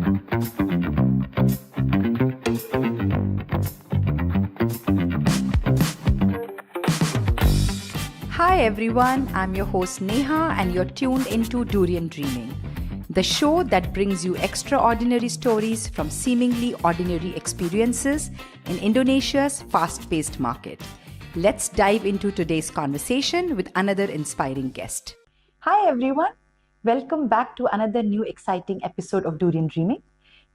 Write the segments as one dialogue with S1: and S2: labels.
S1: Hi everyone, I'm your host Neha and you're tuned into Durian Dreaming, the show that brings you extraordinary stories from seemingly ordinary experiences in Indonesia's fast-paced market. Let's dive into today's conversation with another inspiring guest. Hi everyone, welcome back to another new exciting episode of Durian Dreaming.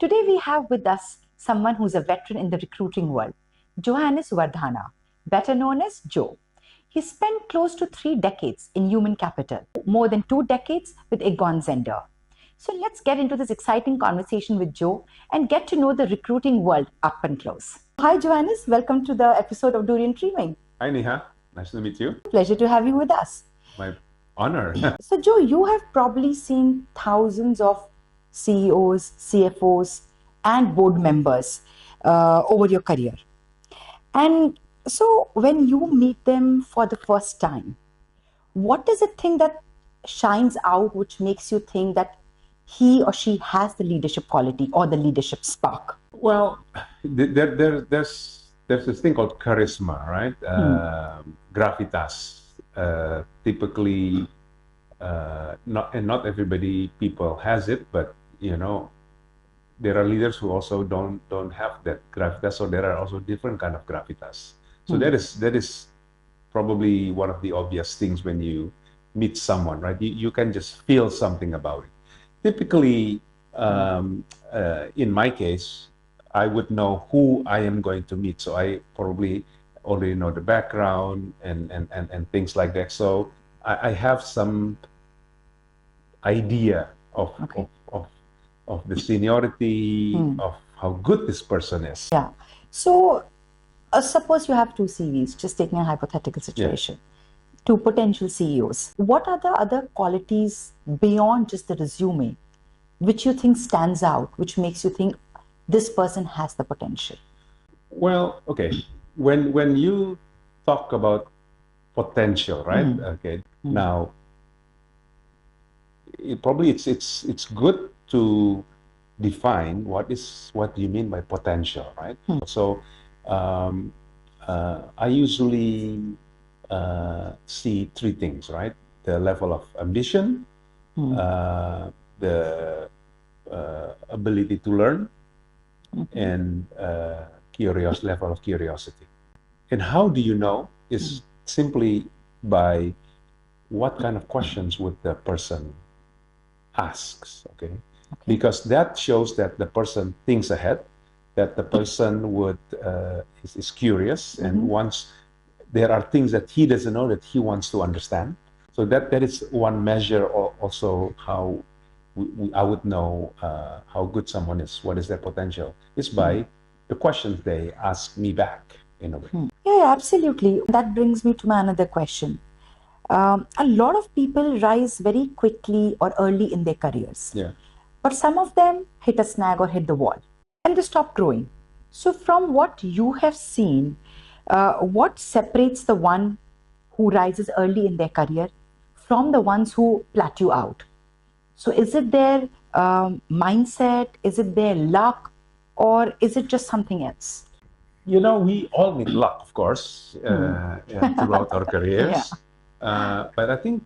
S1: Today we have with us someone who's a veteran in the recruiting world, Johannes Vardhana, better known as Joe. He spent close to 3 decades in human capital, more than 2 decades with Egon Zehnder. So let's get into this exciting conversation with Joe and get to know the recruiting world up and close. Hi Johannes, welcome to the episode of Durian Dreaming.
S2: Hi Neha, nice to meet you.
S1: Pleasure to have you with us.
S2: My honor.
S1: So Joe, you have probably seen thousands of CEOs, CFOs and board members over your career. And so when you meet them for the first time, what is the thing that shines out which makes you think that he or she has the leadership quality or the leadership spark?
S2: Well, there's this thing called charisma, right? Gravitas. Typically, not everybody people has it, but you know, there are leaders who also don't have that gravitas. So there are also different kind of gravitas. So that is probably one of the obvious things when you meet someone, right? You can just feel something about it. Typically, in my case, I would know who I am going to meet. So I probably already know the background and things like that. So I have some idea of the seniority, of how good this person is.
S1: Yeah. So suppose you have 2 CVs, just taking a hypothetical situation, 2 potential CEOs. What are the other qualities beyond just the resume which you think stands out, which makes you think this person has the potential?
S2: Well, okay. When you talk about potential, right? Okay. Now, it's good to define what you mean by potential, right? So I usually see 3 things, right? The level of ambition, the ability to learn, and level of curiosity. And how do you know is simply by what kind of questions would the person asks, okay? Because that shows that the person thinks ahead, that the person is curious and wants. There are things that he doesn't know that he wants to understand. So that is one measure also how I would know how good someone is. What is their potential? Is by the questions they ask me back in a way.
S1: Yeah, absolutely. That brings me to my another question. A lot of people rise very quickly or early in their careers.
S2: Yeah.
S1: But some of them hit a snag or hit the wall and they stop growing. So from what you have seen, what separates the one who rises early in their career from the ones who plateau out? So is it their mindset? Is it their luck? Or is it just something else?
S2: You know, we all need luck, of course, throughout our careers. Yeah. But I think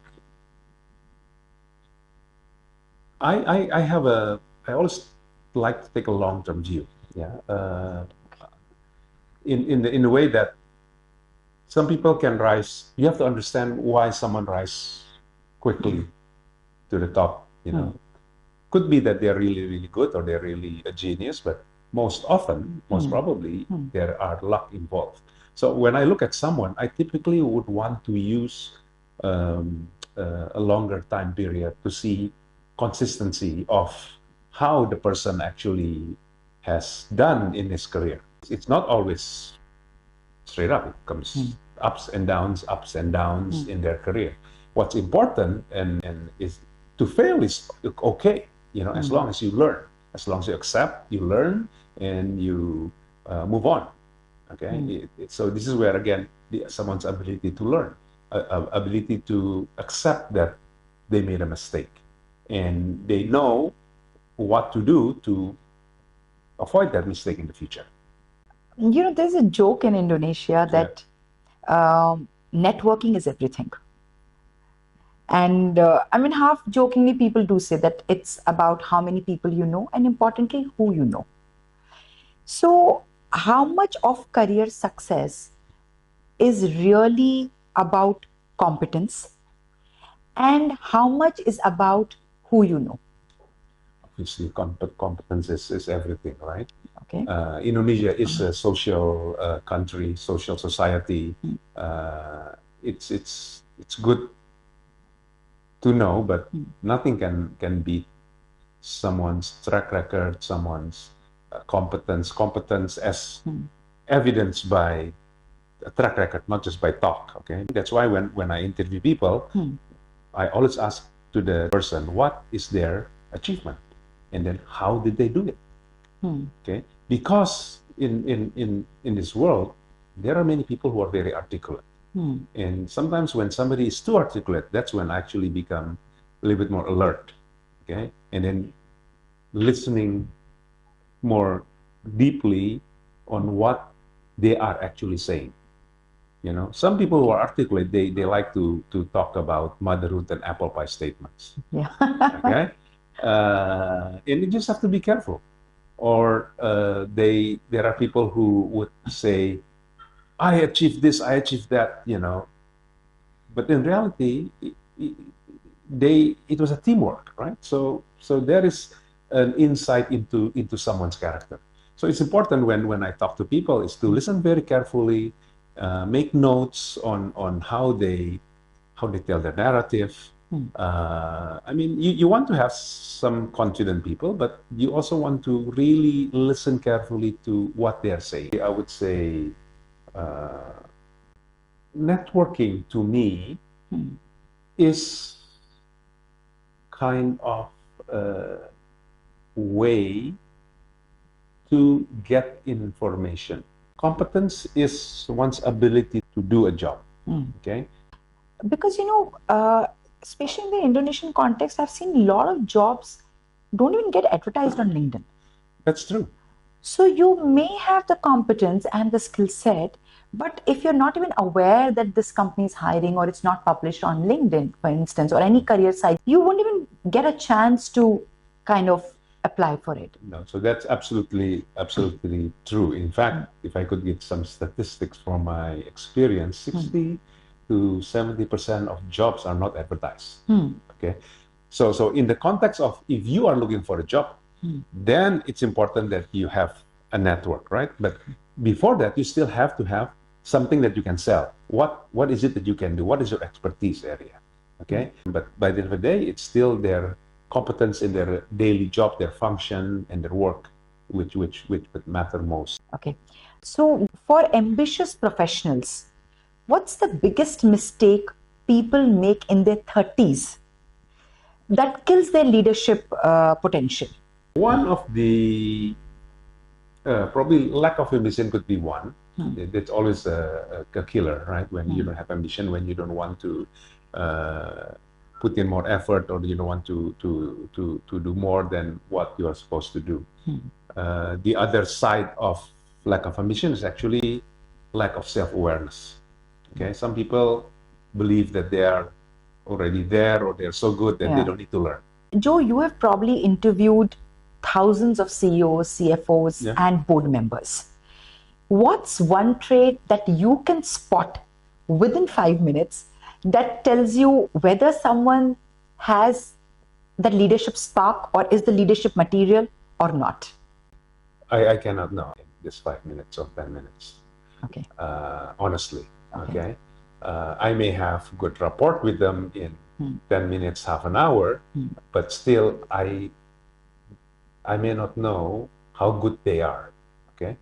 S2: I always like to take a long-term view. Yeah. In the way that some people can rise. You have to understand why someone rise quickly to the top. You know, could be that they're really, really good or they're really a genius, but most probably, there are luck involved. So when I look at someone, I typically would want to use a longer time period to see consistency of how the person actually has done in his career. It's not always straight up. It comes ups and downs in their career. What's important and is to fail is okay, you know, as long as you learn, as long as you accept, you learn, and you move on. Okay, so this is where again someone's ability to learn, ability to accept that they made a mistake, and they know what to do to avoid that mistake in the future.
S1: You know, there's a joke in Indonesia that networking is everything. And I mean, half jokingly, people do say that it's about how many people you know and importantly, who you know. So, how much of career success is really about competence and how much is about who you know?
S2: Obviously, competence is everything, right?
S1: Okay.
S2: Indonesia is a social country, social society. It's good to know, but nothing can beat someone's track record, someone's competence. Competence as evidenced by a track record, not just by talk. Okay, that's why when I interview people, I always ask to the person what is their achievement, and then how did they do it. Okay, because in this world there are many people who are very articulate, and sometimes when somebody is too articulate, that's when I actually become a little bit more alert. Okay, and then listening more deeply on what they are actually saying. You know, some people who are articulate, they like to talk about motherhood and apple pie statements.
S1: Yeah.
S2: Okay, and you just have to be careful. Or there are people who would say, "I achieved this, I achieved that," you know, but in reality, it was a teamwork, right? So there is an insight into someone's character. So it's important when I talk to people is to listen very carefully, make notes on how they tell their narrative. I mean, you want to have some confident people, but you also want to really listen carefully to what they're saying. I would say networking to me is kind of a way to get information. Competence is one's ability to do a job. Okay.
S1: Because, you know, especially in the Indonesian context, I've seen a lot of jobs don't even get advertised on LinkedIn.
S2: That's true.
S1: So you may have the competence and the skill set, but if you're not even aware that this company is hiring or it's not published on LinkedIn, for instance, or any career site, you won't even get a chance to kind of apply for it.
S2: No, so that's absolutely true. In fact, if I could give some statistics from my experience, 60 to 70% of jobs are not advertised. Okay, so in the context of if you are looking for a job, then it's important that you have a network, right? But before that, you still have to have something that you can sell. What is it that you can do? What is your expertise area? Okay, but by the end of the day, it's still their competence in their daily job, their function, and their work, which would matter most.
S1: Okay, so for ambitious professionals, what's the biggest mistake people make in their 30s that kills their leadership potential?
S2: One of the probably lack of ambition could be one. That's always a killer, right? When you don't have ambition, when you don't want to put in more effort, or you don't want to do more than what you are supposed to do. The other side of lack of ambition is actually lack of self-awareness. Okay, some people believe that they are already there or they're so good that they don't need to learn.
S1: Joe, you have probably interviewed thousands of CEOs, CFOs, and board members. What's one trait that you can spot within 5 minutes that tells you whether someone has the leadership spark or is the leadership material or not?
S2: I cannot know in this 5 minutes or 10 minutes.
S1: Okay.
S2: Honestly. Okay. I may have good rapport with them in 10 minutes, half an hour, but still I may not know how good they are. Okay.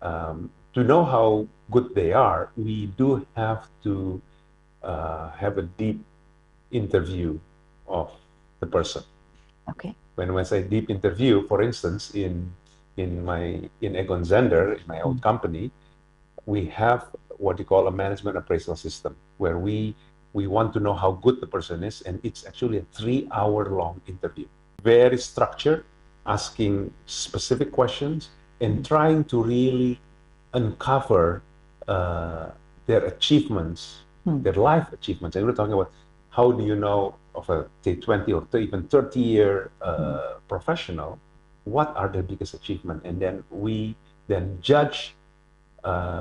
S2: To know how good they are, we do have to have a deep interview of the person.
S1: Okay.
S2: When I say deep interview, for instance, in Egon Zehnder, in my old company, we have what you call a management appraisal system, where we want to know how good the person is, and it's actually a 3-hour long interview. Very structured, asking specific questions, and trying to really uncover their achievements, their life achievements. And we're talking about how do you know of a say 20 or even 30-year professional, what are their biggest achievements, and then we then judge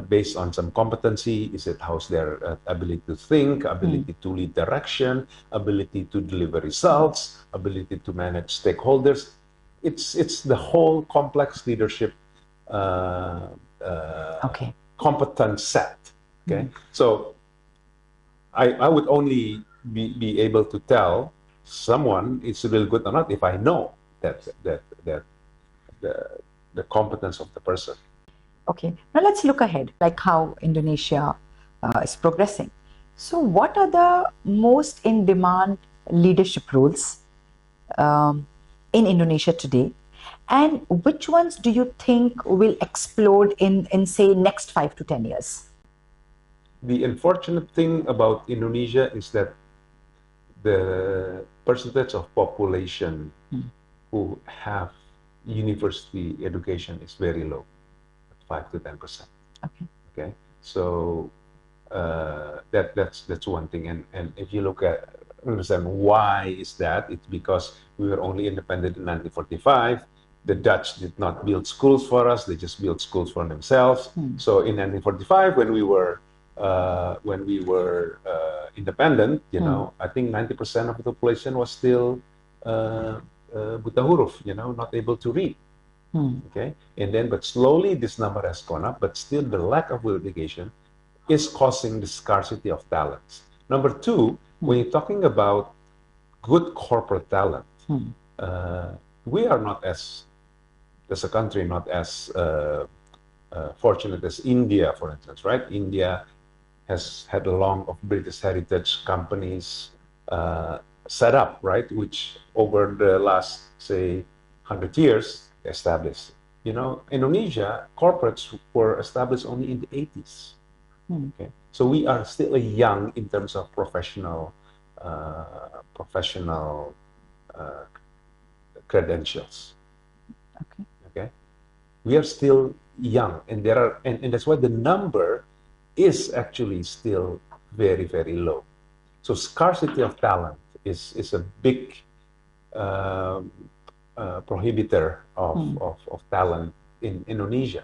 S2: based on some competency. Is it how's their ability to think, ability to lead direction, ability to deliver results, ability to manage stakeholders. It's the whole complex leadership
S1: Okay.
S2: competence set. Okay, so I would only be able to tell someone it's really good or not if I know that the competence of the person.
S1: Okay, now let's look ahead, like how Indonesia is progressing. So, what are the most in demand leadership roles in Indonesia today? And which ones do you think will explode in say, next 5 to 10 years?
S2: The unfortunate thing about Indonesia is that the percentage of population who have university education is very low, 5 to 10%.
S1: Okay.
S2: Okay, so that's one thing, and if you look at understand why is that, it's because we were only independent in 1945. The Dutch did not build schools for us; they just built schools for themselves. So in 1945, when we were independent, you know, I think 90% of the population was still buta huruf, you know, not able to read. Okay, and then but slowly this number has gone up, but still the lack of education is causing the scarcity of talents. Number two, when you're talking about good corporate talent, we are not as a country not as fortunate as India, for instance, right? India has had a long of British heritage companies set up, right, which over the last say 100 years established. You know, Indonesia corporates were established only in the 80s. Okay, so we are still young in terms of professional credentials.
S1: Okay.
S2: Okay, we are still young, and there are and that's why the number is actually still very, very low. So scarcity of talent is a big prohibitor of talent in Indonesia.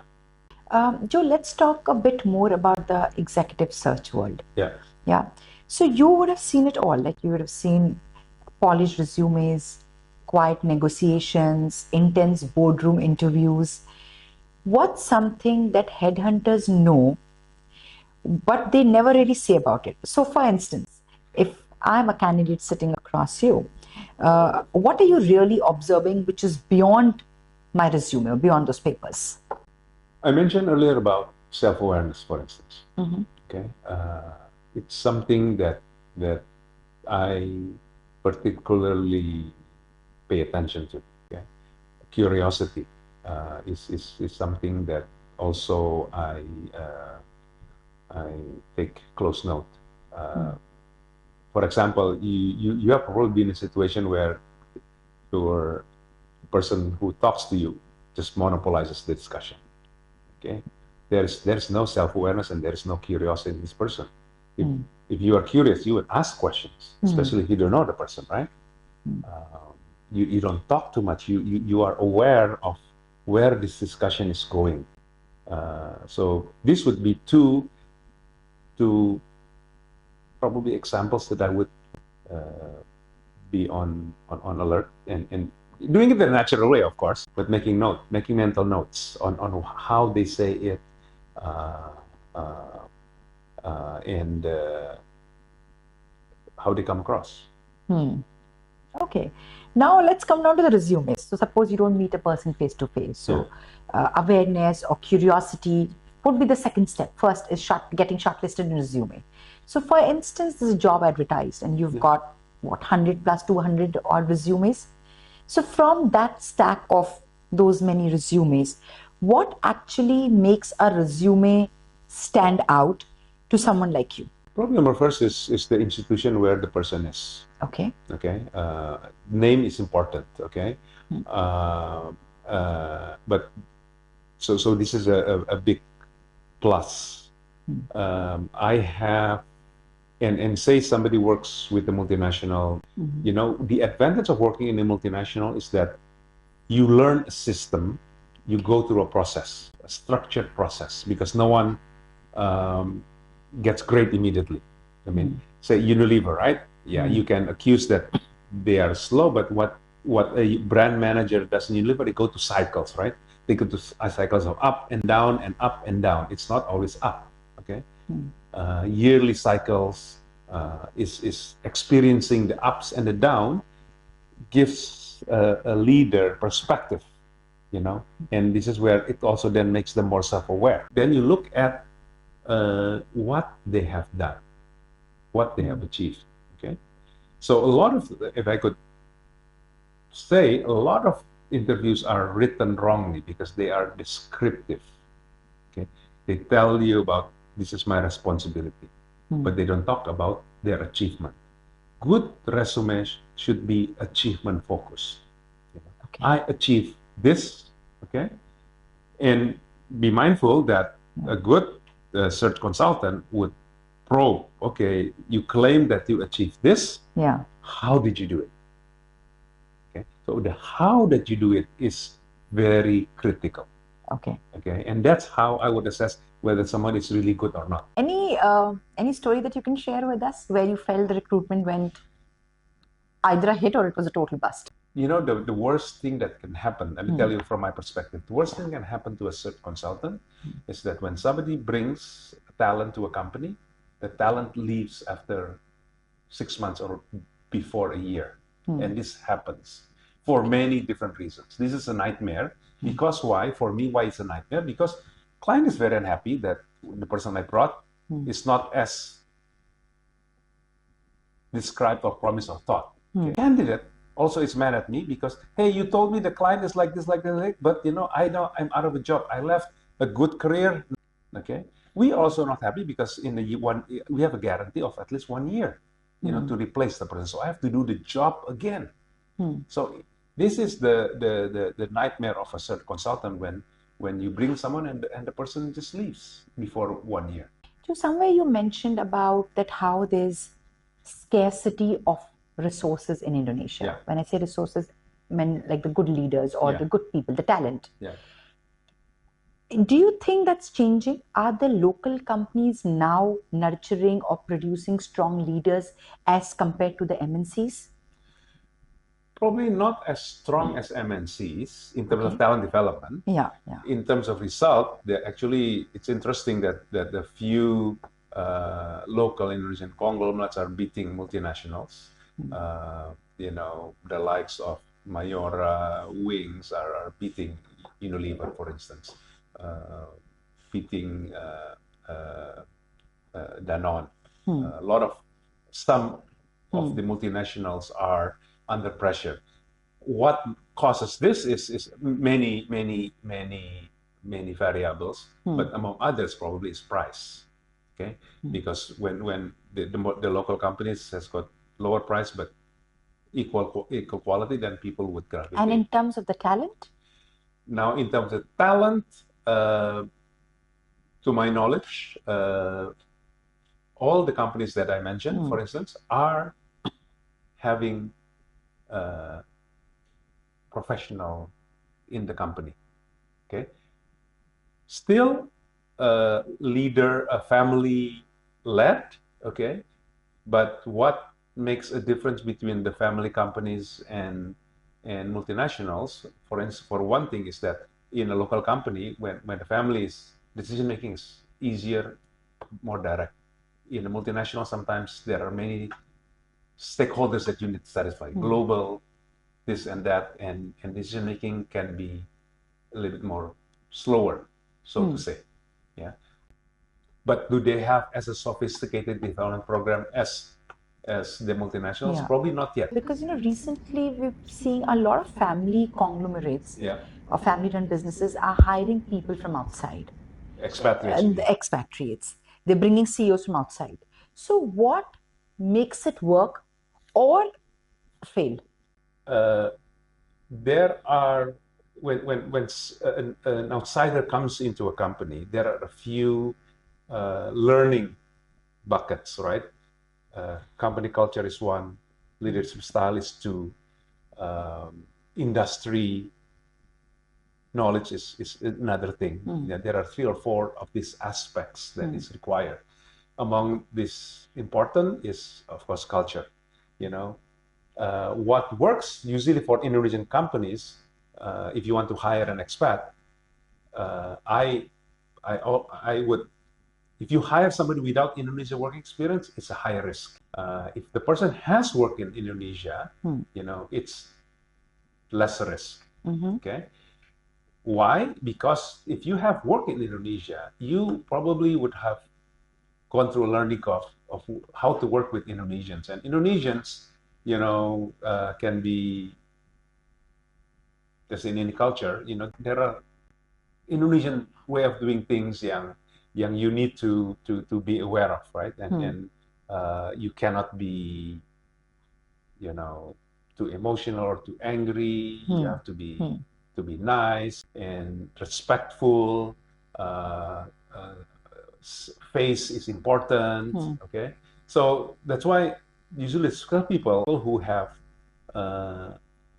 S1: Joe, let's talk a bit more about the executive search world.
S2: Yeah.
S1: Yeah. So you would have seen it all. Like you would have seen polished resumes, quiet negotiations, intense boardroom interviews. What's something that headhunters know, but they never really say about it? So, for instance, if I'm a candidate sitting across you, what are you really observing which is beyond my resume or beyond those papers?
S2: I mentioned earlier about self-awareness, for instance. Okay, it's something that I particularly pay attention to. Okay, curiosity is something that also I take close note. For example, you have probably been in a situation where your person who talks to you just monopolizes the discussion. Okay, there's no self-awareness and there's no curiosity in this person. If you are curious, you would ask questions, especially if you don't know the person, right? You don't talk too much. You are aware of where this discussion is going. So this would be two probably examples that I would be on alert and doing it in a natural way, of course, but making mental notes on how they say it and how they come across.
S1: Okay. Now let's come down to the resumes. So suppose you don't meet a person face to face. So awareness or curiosity would be the second step. First is getting shortlisted in resume. So for instance, there's a job advertised and you've got what, 100 plus 200 odd resumes. So from that stack of those many resumes, what actually makes a resume stand out to someone like you?
S2: Problem number first is the institution where the person is.
S1: Okay.
S2: Okay. Name is important. Okay. But so this is a big plus. I have, and say somebody works with a multinational, the advantage of working in a multinational is that you learn a system, you go through a process, a structured process, because no one gets great immediately. I mean, say Unilever, right? Yeah, you can accuse that they are slow, but what a brand manager does in Unilever, they go to cycles, right? They go to cycles of up and down and up and down. It's not always up, okay? Yearly cycles is experiencing the ups and the down, gives a leader perspective, and this is where it also then makes them more self-aware. Then you look at what they have done, what they have achieved. Okay, so a lot of, if I could say, a lot of interviews are written wrongly because they are descriptive. Okay, they tell you about this is my responsibility, but they don't talk about their achievement. Good resumes should be achievement focused.
S1: Okay.
S2: I achieve this, okay, and be mindful that a good search consultant would probe. Okay, you claim that you achieved this.
S1: Yeah.
S2: How did you do it? Okay, so the how that you do it is very critical.
S1: Okay.
S2: Okay, and that's how I would assess whether someone is really good or not.
S1: Any story that you can share with us where you felt the recruitment went either a hit or it was a total bust?
S2: The worst thing that can happen, let me tell you from my perspective, the worst thing that can happen to a search consultant is that when somebody brings talent to a company, the talent leaves after 6 months or before a year. And this happens for many different reasons. This is a nightmare. Because why? For me, why it's a nightmare? Because client is very unhappy that the person I brought is not as described or promised or thought. Okay. Candidate also is mad at me because, hey, you told me the client is like this, but I know I'm out of a job. I left a good career. Okay. We also not happy because we have a guarantee of at least 1 year, to replace the person. So I have to do the job again. So this is the nightmare of a search consultant when you bring someone and the person just leaves before 1 year.
S1: So somewhere you mentioned about that how there's scarcity of resources in Indonesia.
S2: Yeah.
S1: When I say resources, I mean like the good leaders or
S2: Yeah.
S1: the good people, the talent.
S2: Yeah.
S1: Do you think that's changing? Are the local companies now nurturing or producing strong leaders as compared to the MNCs?
S2: Probably not as strong as MNCs in terms
S1: Okay.
S2: of talent development.
S1: Yeah.
S2: In terms of result, it's interesting that the few local Indonesian conglomerates are beating multinationals. The likes of Mayora, Wings are beating Unilever, for instance, beating Danone. A lot of some of the multinationals are under pressure. What causes this is many variables, but among others probably is price. Okay, because when the local companies has got lower price but equal quality, then people would gravitate.
S1: And in terms of the talent?
S2: Now, in terms of talent, to my knowledge, all the companies that I mentioned, for instance, are having professional in the company. Okay, still leader, family led. Okay, but what makes a difference between the family companies and multinationals, for instance, for one thing, is that in a local company, when the family's decision making is easier, more direct. In a multinational, sometimes there are many stakeholders that you need to satisfy, global, this and that, and decision making can be a little bit more slower, so to say. Yeah. But do they have as a sophisticated development program as the multinationals?
S1: Yeah.
S2: Probably not yet.
S1: Because recently we've seen a lot of family conglomerates or family-run businesses are hiring people from outside.
S2: Expatriates.
S1: And the expatriates. They're bringing CEOs from outside. So what makes it work or fail?
S2: there are when an outsider comes into a company, there are a few learning buckets, right? Company culture is one, leadership style is two, industry knowledge is another thing. Yeah, there are 3 or 4 of these aspects that is required. Among this important is, of course, culture. You know, what works usually for Indonesian companies, if you want to hire an expat, I would, if you hire somebody without Indonesia work experience, it's a higher risk. If the person has worked in Indonesia, you know, it's less risk. Okay. Why? Because if you have worked in Indonesia, you probably would have gone through a learning curve of how to work with Indonesians. And Indonesians, you know, can be, just in any culture, you know, there are Indonesian way of doing things yang you need to be aware of, right? And you cannot be, you know, too emotional or too angry. You have to be nice and respectful. Face is important. Okay, so that's why usually skilled people who have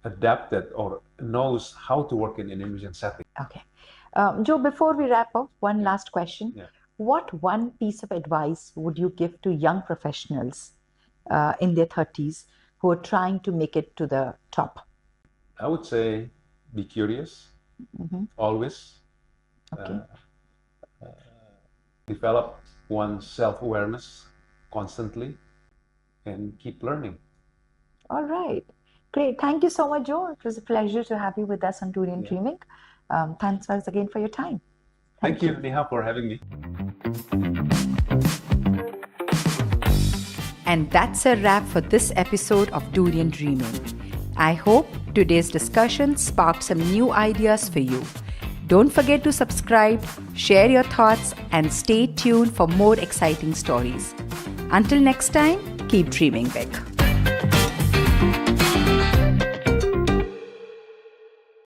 S2: adapted or knows how to work in an Indonesian setting.
S1: Okay. Joe, before we wrap up, one last question.
S2: Yeah.
S1: What one piece of advice would you give to young professionals in their 30s who are trying to make it to the top?
S2: I would say be curious, always.
S1: Okay.
S2: Develop one's self-awareness constantly and keep learning.
S1: All right. Great. Thank you so much, Joe. It was a pleasure to have you with us on Durian Dreaming. Thanks once again for your time.
S2: Thank you, Neha, for having me.
S1: And that's a wrap for this episode of Durian Dreaming. I hope today's discussion sparked some new ideas for you. Don't forget to subscribe, share your thoughts, and stay tuned for more exciting stories. Until next time, keep dreaming big.